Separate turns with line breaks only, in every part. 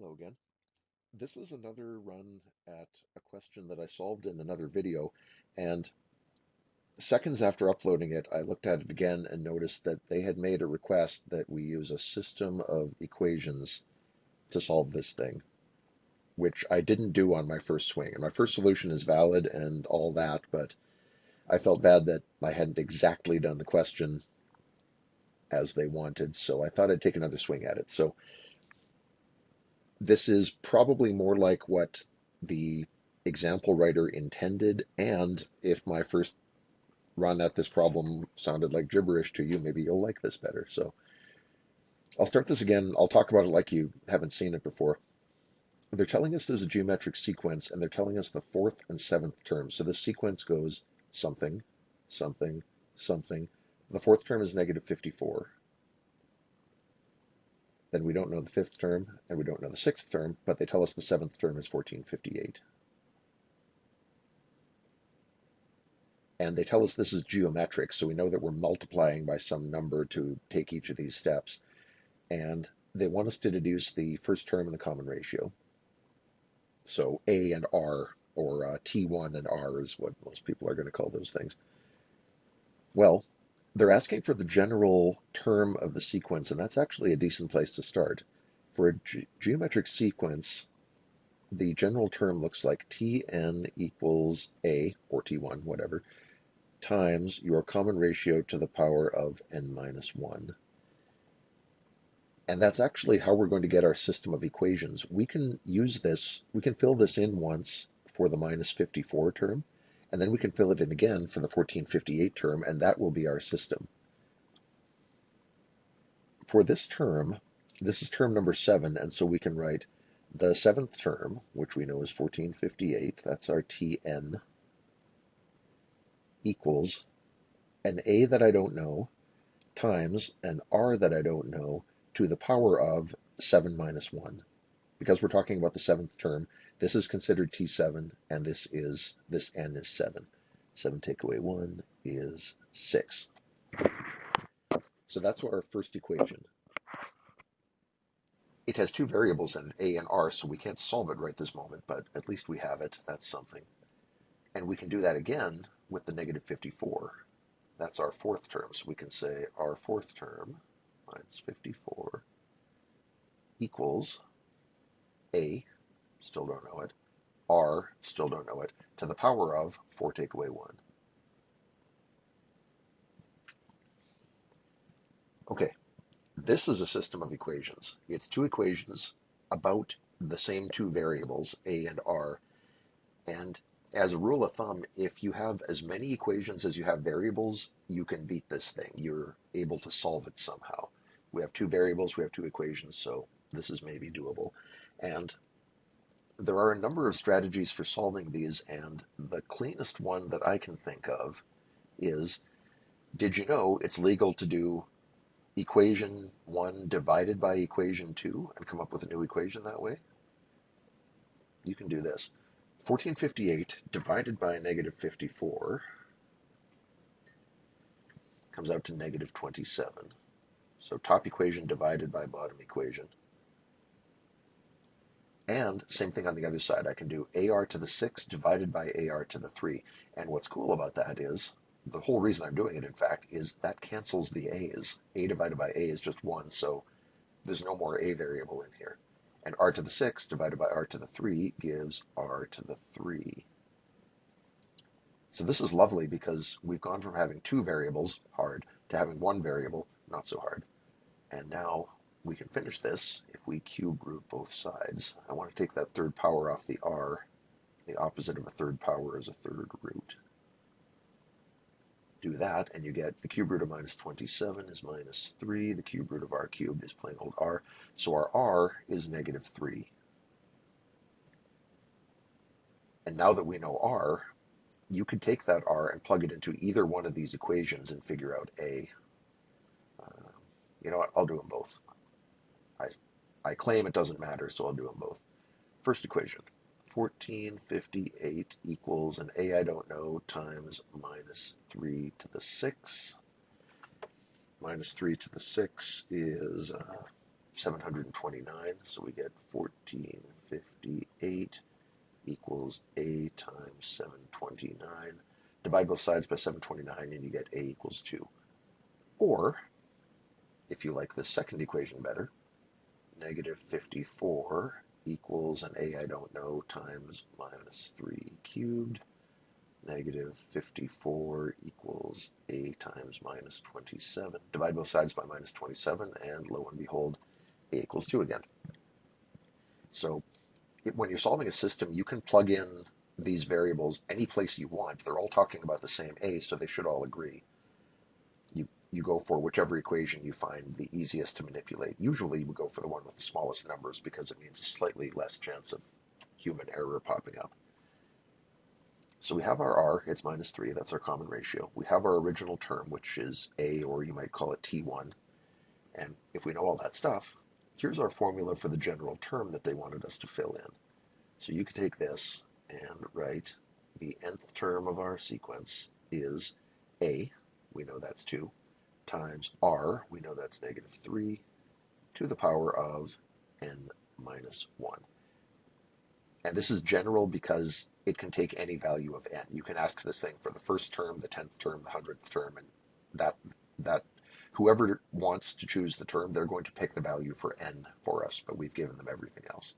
Hello again. This is another run at a question that I solved in another video, and seconds after uploading it, I looked at it again and noticed that they had made a request that we use a system of equations to solve this thing, which I didn't do on my first swing. And my first solution is valid and all that, but I felt bad that I hadn't exactly done the question as they wanted, so I thought I'd take another swing at it. So this is probably more like what the example writer intended, and if my first run at this problem sounded like gibberish to you, maybe you'll like this better. So I'll start this again. I'll talk about it like you haven't seen it before. They're telling us there's a geometric sequence, and they're telling us the fourth and seventh terms. So this sequence goes something, something, something. The fourth term is negative 54. Then we don't know the fifth term, and we don't know the sixth term, but they tell us the seventh term is 1458. And they tell us this is geometric, so we know that we're multiplying by some number to take each of these steps. And they want us to deduce the first term in the common ratio. So A and R, or T1 and R is what most people are going to call those things. Well, they're asking for the general term of the sequence, and that's actually a decent place to start. For a geometric sequence, the general term looks like Tn equals A, or T1, whatever, times your common ratio to the power of n minus 1. And that's actually how we're going to get our system of equations. We can use this, we can fill this in once for the minus 54 term, and then we can fill it in again for the 1458 term, and that will be our system. For this term, this is term number 7, and so we can write the seventh term, which we know is 1458, that's our Tn, equals an A that I don't know times an R that I don't know to the power of 7 minus 1. Because we're talking about the seventh term, this is considered T7, and this n is 7. 7 take away 1 is 6. So that's our first equation. It has two variables in A and R, so we can't solve it right this moment, but at least we have it. That's something. And we can do that again with the negative 54. That's our fourth term, so we can say our fourth term minus 54 equals A, still don't know it, R, still don't know it, to the power of 4 take away 1. Okay, this is a system of equations. It's two equations about the same two variables, A and R. And as a rule of thumb, if you have as many equations as you have variables, you can beat this thing. You're able to solve it somehow. We have two variables, we have two equations, so this is maybe doable. And there are a number of strategies for solving these, and the cleanest one that I can think of is, did you know it's legal to do equation 1 divided by equation 2 and come up with a new equation that way? You can do this. 1458 divided by negative 54 comes out to negative 27. So top equation divided by bottom equation. And same thing on the other side. I can do AR to the 6 divided by AR to the 3. And what's cool about that is, the whole reason I'm doing it, in fact, is that cancels the A's. A divided by A is just 1, so there's no more A variable in here. And R to the 6 divided by R to the 3 gives R to the 3. So this is lovely because we've gone from having two variables, hard, to having one variable, not so hard. And now we can finish this if we cube root both sides. I want to take that third power off the R. The opposite of a third power is a third root. Do that, and you get the cube root of minus 27 is minus 3. The cube root of R cubed is plain old R. So our R is negative 3. And now that we know R, you could take that R and plug it into either one of these equations and figure out A. You know what? I'll do them both. I claim it doesn't matter, so I'll do them both. First equation, 1458 equals an A I don't know times minus 3 to the 6. Minus 3 to the 6 is 729, so we get 1458 equals a times 729. Divide both sides by 729 and you get a equals 2. Or, if you like the second equation better, negative 54 equals an a I don't know times minus 3 cubed. Negative 54 equals a times minus 27. Divide both sides by minus 27, and lo and behold, a equals 2 again. So when you're solving a system, you can plug in these variables any place you want. They're all talking about the same a, so they should all agree. You go for whichever equation you find the easiest to manipulate. Usually we go for the one with the smallest numbers because it means a slightly less chance of human error popping up. So we have our r, it's minus 3, that's our common ratio. We have our original term, which is a, or you might call it t1. And if we know all that stuff, here's our formula for the general term that they wanted us to fill in. So you could take this and write the nth term of our sequence is a, we know that's 2, times r, we know that's negative 3, to the power of n minus 1. And this is general because it can take any value of n. You can ask this thing for the first term, the 10th term, the 100th term, and that whoever wants to choose the term, they're going to pick the value for n for us, but we've given them everything else.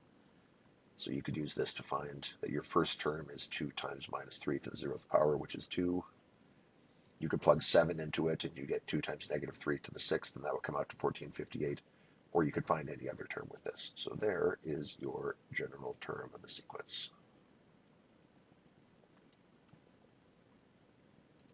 So you could use this to find that your first term is 2 times minus 3 to the 0th power, which is 2. You could plug 7 into it, and you get 2 times negative 3 to the 6th, and that would come out to 1458. Or you could find any other term with this. So there is your general term of the sequence.